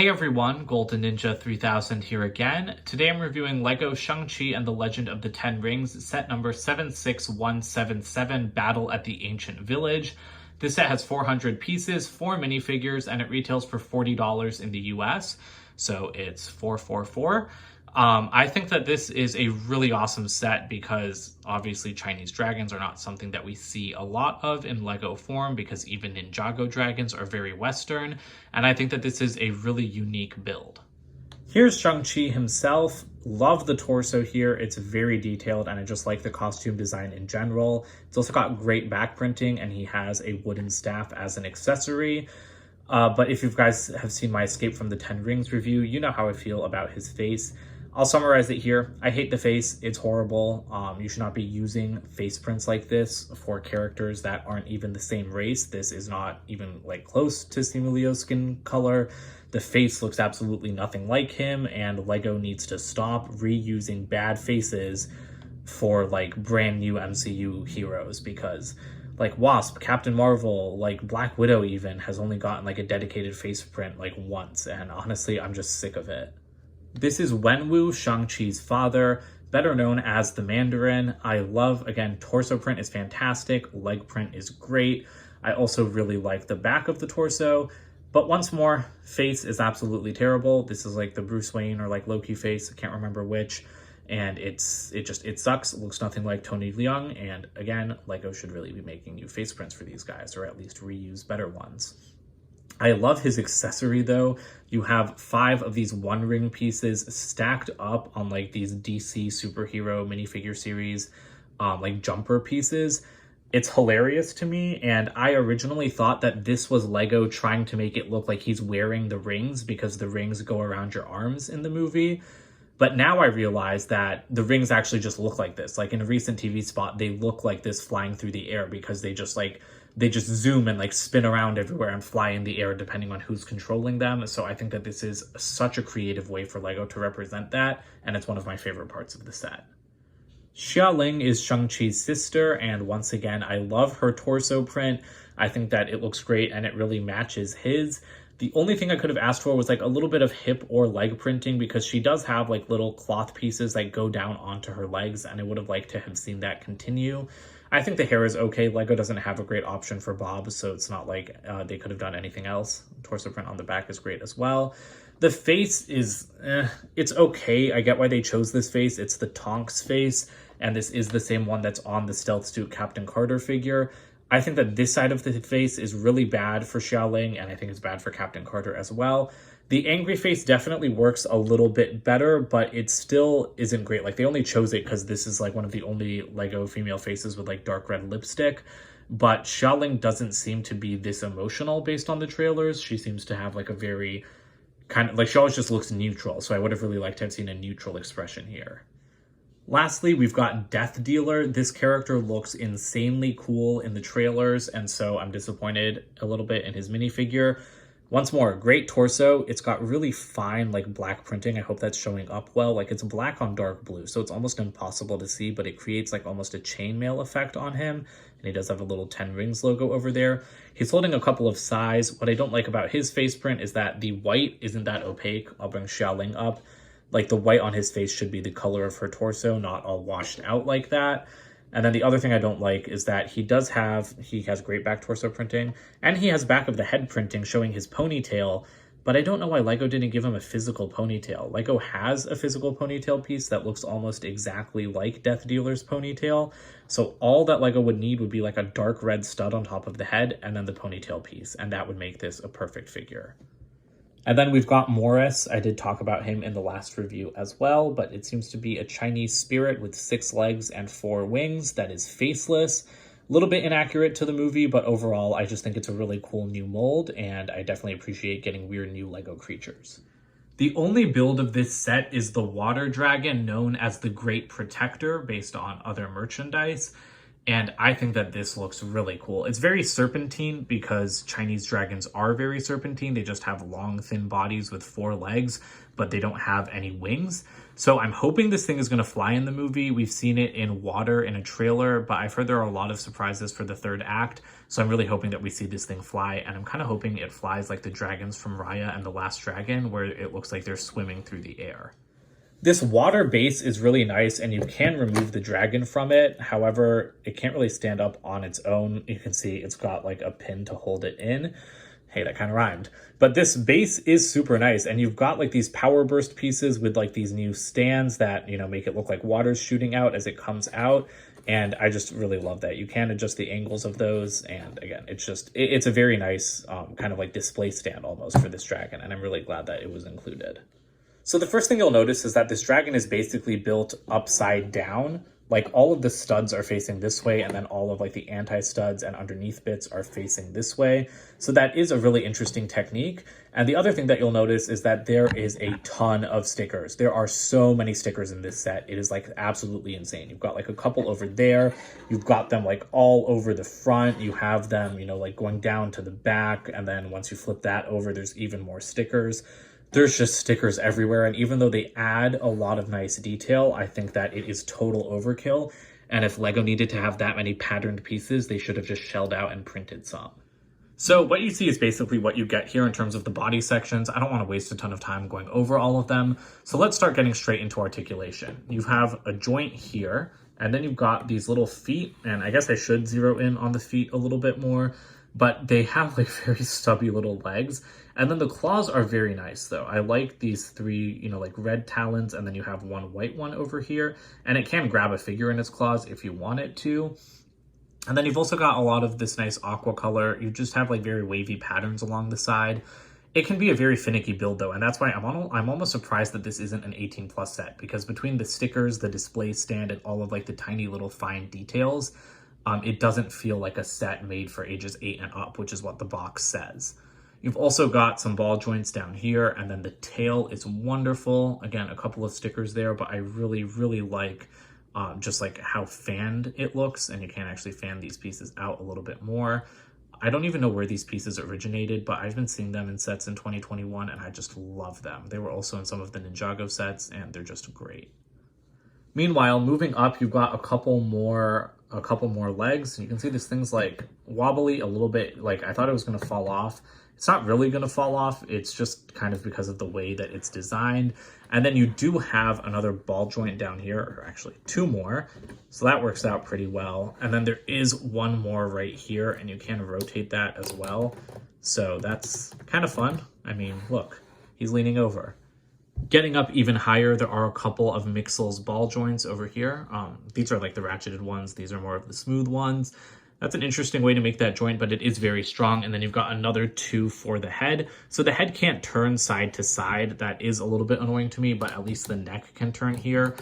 Hey everyone, Golden Ninja 3000 here again. Today I'm reviewing LEGO Shang-Chi and the Legend of the Ten Rings, set number 76177, Battle at the Ancient Village. This set has 400 pieces, 4 minifigures, and it retails for $40 in the US, so it's 444. I think that this is a really awesome set because obviously Chinese dragons are not something that we see a lot of in LEGO form because even Ninjago dragons are very Western, and I think that this is a really unique build. Here's Shang-Chi himself. Love the torso here. It's very detailed and I just like the costume design in general. It's also got great back printing and he has a wooden staff as an accessory. But if you guys have seen my Escape from the Ten Rings review, you know how I feel about his face. I'll summarize it here. I hate the face. It's horrible. You should not be using face prints like this for characters that aren't even the same race. This is not even like close to Simu Liu's skin color. The face looks absolutely nothing like him, and LEGO needs to stop reusing bad faces for like brand new MCU heroes because like Wasp, Captain Marvel, like Black Widow even has only gotten like a dedicated face print like once, and honestly, I'm just sick of it. This is Wenwu, Shang-Chi's father, better known as the Mandarin. I love, again, torso print is fantastic, leg print is great. I also really like the back of the torso, but once more, face is absolutely terrible. This is like the Bruce Wayne or like Loki face, I can't remember which, and it sucks. It looks nothing like Tony Leung, and again, LEGO should really be making new face prints for these guys, or at least reuse better ones. I love his accessory though. You have 5 of these One Ring pieces stacked up on like these DC superhero minifigure series, like jumper pieces. It's hilarious to me, and I originally thought that this was LEGO trying to make it look like he's wearing the rings because the rings go around your arms in the movie. But now I realize that the rings actually just look like this. Like in a recent TV spot, they look like this flying through the air because they just zoom and like spin around everywhere and fly in the air depending on who's controlling them. So I think that this is such a creative way for LEGO to represent that, and it's one of my favorite parts of the set. Xialing is Shang-Chi's sister, and once again, I love her torso print. I think that it looks great and it really matches his. The only thing I could have asked for was like a little bit of hip or leg printing because she does have like little cloth pieces that go down onto her legs, and I would have liked to have seen that continue. I think the hair is okay. LEGO doesn't have a great option for bobs, so it's not like they could have done anything else. Torso print on the back is great as well. The face is, it's okay. I get why they chose this face. It's the Tonks face, and this is the same one that's on the Stealth Suit Captain Carter figure. I think that this side of the face is really bad for Xialing, and I think it's bad for Captain Carter as well. The angry face definitely works a little bit better, but it still isn't great. Like, they only chose it because this is like one of the only LEGO female faces with like dark red lipstick. But Xialing doesn't seem to be this emotional based on the trailers. She seems to have like a very kind of like, she always just looks neutral. So I would have really liked to have seen a neutral expression here. Lastly, we've got Death Dealer. This character looks insanely cool in the trailers, and so I'm disappointed a little bit in his minifigure. Once more, great torso. It's got really fine like black printing. I hope that's showing up well. Like, it's black on dark blue, so it's almost impossible to see, but it creates like almost a chainmail effect on him. And he does have a little 10 Rings logo over there. He's holding a couple of sais. What I don't like about his face print is that the white isn't that opaque. I'll bring Xialing up. Like, the white on his face should be the color of her torso, not all washed out like that. And then the other thing I don't like is that he has great back torso printing, and he has back of the head printing showing his ponytail, but I don't know why LEGO didn't give him a physical ponytail. LEGO has a physical ponytail piece that looks almost exactly like Death Dealer's ponytail, so all that LEGO would need would be like a dark red stud on top of the head and then the ponytail piece, and that would make this a perfect figure. And then we've got Morris. I did talk about him in the last review as well, but it seems to be a Chinese spirit with 6 legs and 4 wings that is faceless. A little bit inaccurate to the movie, but overall, I just think it's a really cool new mold, and I definitely appreciate getting weird new LEGO creatures. The only build of this set is the water dragon known as the Great Protector based on other merchandise. And I think that this looks really cool. It's very serpentine because Chinese dragons are very serpentine. They just have long, thin bodies with 4 legs, but they don't have any wings. So I'm hoping this thing is going to fly in the movie. We've seen it in water in a trailer, but I've heard there are a lot of surprises for the 3rd act. So I'm really hoping that we see this thing fly. And I'm kind of hoping it flies like the dragons from Raya and the Last Dragon, where it looks like they're swimming through the air. This water base is really nice, and you can remove the dragon from it. However, it can't really stand up on its own. You can see it's got like a pin to hold it in. Hey, that kind of rhymed. But this base is super nice, and you've got like these power burst pieces with like these new stands that, you know, make it look like water's shooting out as it comes out. And I just really love that. You can adjust the angles of those. And again, it's a very nice kind of like display stand almost for this dragon. And I'm really glad that it was included. So the first thing you'll notice is that this dragon is basically built upside down. Like all of the studs are facing this way, and then all of like the anti-studs and underneath bits are facing this way. So that is a really interesting technique. And the other thing that you'll notice is that there is a ton of stickers. There are so many stickers in this set. It is like absolutely insane. You've got like a couple over there. You've got them like all over the front. You have them, you know, like going down to the back. And then once you flip that over, there's even more stickers. There's just stickers everywhere, and even though they add a lot of nice detail, I think that it is total overkill, and if LEGO needed to have that many patterned pieces, they should have just shelled out and printed some. So what you see is basically what you get here in terms of the body sections. I don't want to waste a ton of time going over all of them, so let's start getting straight into articulation. You have a joint here, and then you've got these little feet, and I guess I should zero in on the feet a little bit more, but they have like very stubby little legs. And then the claws are very nice though. I like these 3, you know, like red talons, and then you have one white one over here, and it can grab a figure in its claws if you want it to. And then you've also got a lot of this nice aqua color. You just have like very wavy patterns along the side. It can be a very finicky build though, and that's why I'm almost surprised that this isn't an 18+ set, because between the stickers, the display stand, and all of like the tiny little fine details, it doesn't feel like a set made for ages 8 and up, which is what the box says. You've also got some ball joints down here, and then the tail is wonderful. Again, a couple of stickers there, but I really, really like just like how fanned it looks, and you can actually fan these pieces out a little bit more. I don't even know where these pieces originated, but I've been seeing them in sets in 2021, and I just love them. They were also in some of the Ninjago sets, and they're just great. Meanwhile, moving up, you've got a couple more legs. You can see this thing's like wobbly a little bit. Like I thought it was going to fall off. It's not really going to fall off. It's just kind of because of the way that it's designed. And then you do have another ball joint down here, or actually 2 more. So that works out pretty well. And then there is one more right here, and you can rotate that as well. So that's kind of fun. I mean, look, he's leaning over. Getting up even higher, there are a couple of Mixel's ball joints over here. These are like the ratcheted ones. These are more of the smooth ones. That's an interesting way to make that joint, but it is very strong. And then you've got another 2 for the head. So the head can't turn side to side. That is a little bit annoying to me, but at least the neck can turn here.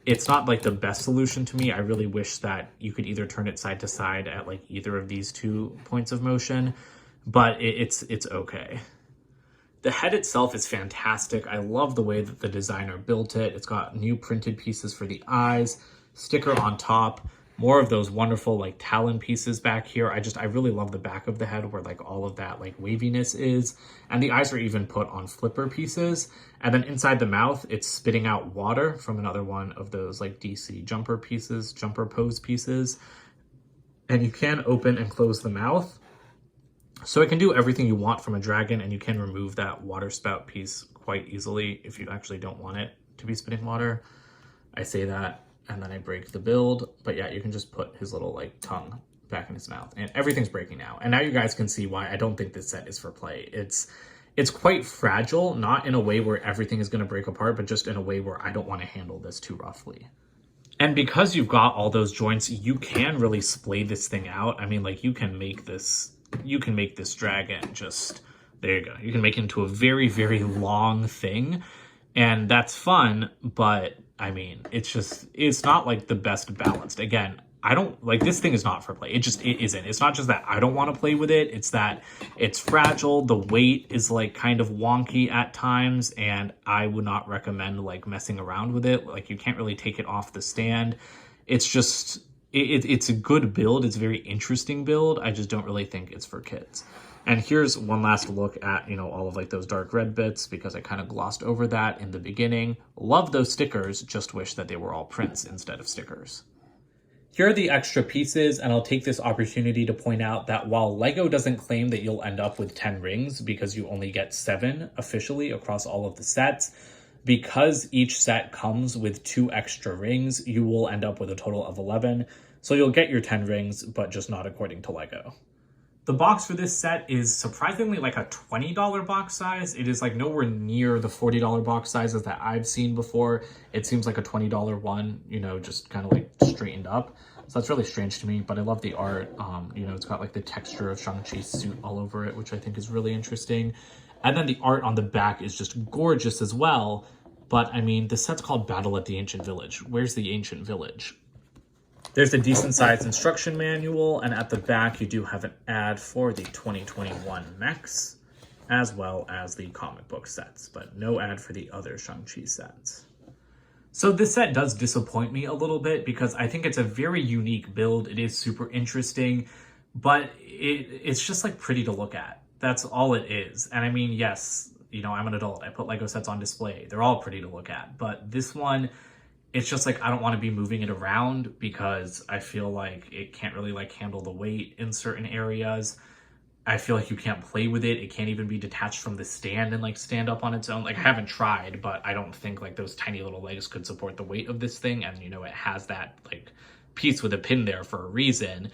It's not like the best solution to me. I really wish that you could either turn it side to side at like either of these 2 points of motion, but it's okay. The head itself is fantastic. I love the way that the designer built it. It's got new printed pieces for the eyes, sticker on top, more of those wonderful like talon pieces back here. I really love the back of the head where like all of that like waviness is. And the eyes are even put on flipper pieces. And then inside the mouth, it's spitting out water from another one of those like DC jumper pieces, jumper pose pieces. And you can open and close the mouth. So it can do everything you want from a dragon, and you can remove that water spout piece quite easily if you actually don't want it to be spitting water. I say that, and then I break the build, but yeah, you can just put his little like tongue back in his mouth, and everything's breaking now. And now you guys can see why I don't think this set is for play. It's quite fragile, not in a way where everything is going to break apart, but just in a way where I don't want to handle this too roughly. And because you've got all those joints, you can really splay this thing out. I mean, like you can make this dragon just, there you go. You can make it into a very, very long thing, and that's fun, but I mean, it's not like the best balanced. Again, I don't like, this thing is not for play. It isn't. It's not just that I don't want to play with it. It's that it's fragile. The weight is like kind of wonky at times, and I would not recommend like messing around with it. Like you can't really take it off the stand. It's just, it's a good build. It's a very interesting build. I just don't really think it's for kids. And here's one last look at, all of like those dark red bits, because I kind of glossed over that in the beginning. Love those stickers, just wish that they were all prints instead of stickers. Here are the extra pieces, and I'll take this opportunity to point out that while LEGO doesn't claim that you'll end up with 10 rings because you only get 7 officially across all of the sets, because each set comes with 2 extra rings, you will end up with a total of 11. So you'll get your 10 rings, but just not according to LEGO. The box for this set is surprisingly like a $20 box size. It is like nowhere near the $40 box sizes that I've seen before. It seems like a $20 one, just kind of like straightened up. So that's really strange to me, but I love the art. It's got like the texture of Shang-Chi's suit all over it, which I think is really interesting. And then the art on the back is just gorgeous as well. But I mean, the set's called Battle at the Ancient Village. Where's the Ancient Village? There's a decent sized instruction manual, and at the back you do have an ad for the 2021 mechs, as well as the comic book sets, but no ad for the other Shang-Chi sets. So this set does disappoint me a little bit because I think it's a very unique build. It is super interesting, but it's just like pretty to look at. That's all it is. And I mean, yes, I'm an adult. I put LEGO sets on display. They're all pretty to look at, but this one, it's just like I don't want to be moving it around because I feel like it can't really like handle the weight in certain areas. I feel like you can't play with it. It can't even be detached from the stand and like stand up on its own. Like I haven't tried, but I don't think like those tiny little legs could support the weight of this thing. And it has that like piece with a pin there for a reason.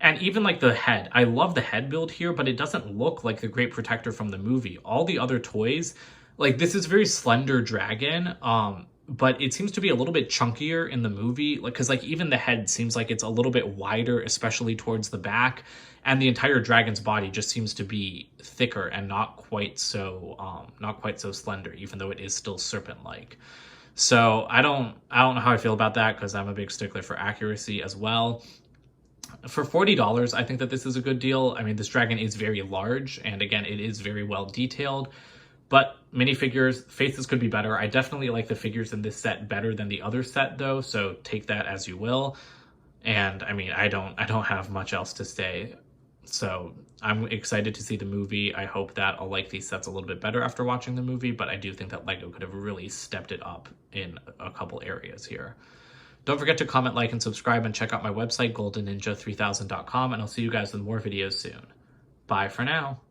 And even like the head, I love the head build here, but it doesn't look like the Great Protector from the movie. All the other toys, like this is very slender dragon, but it seems to be a little bit chunkier in the movie, because even the head seems like it's a little bit wider, especially towards the back, and the entire dragon's body just seems to be thicker and not quite so slender, even though it is still serpent-like. So I don't know how I feel about that, because I'm a big stickler for accuracy as well. For $40, I think that this is a good deal. I mean, this dragon is very large, and again, it is very well detailed. But minifigures, faces could be better. I definitely like the figures in this set better than the other set, though, so take that as you will. And I mean, I don't have much else to say. So I'm excited to see the movie. I hope that I'll like these sets a little bit better after watching the movie, but I do think that LEGO could have really stepped it up in a couple areas here. Don't forget to comment, like, and subscribe, and check out my website, goldenninja3000.com, and I'll see you guys with more videos soon. Bye for now.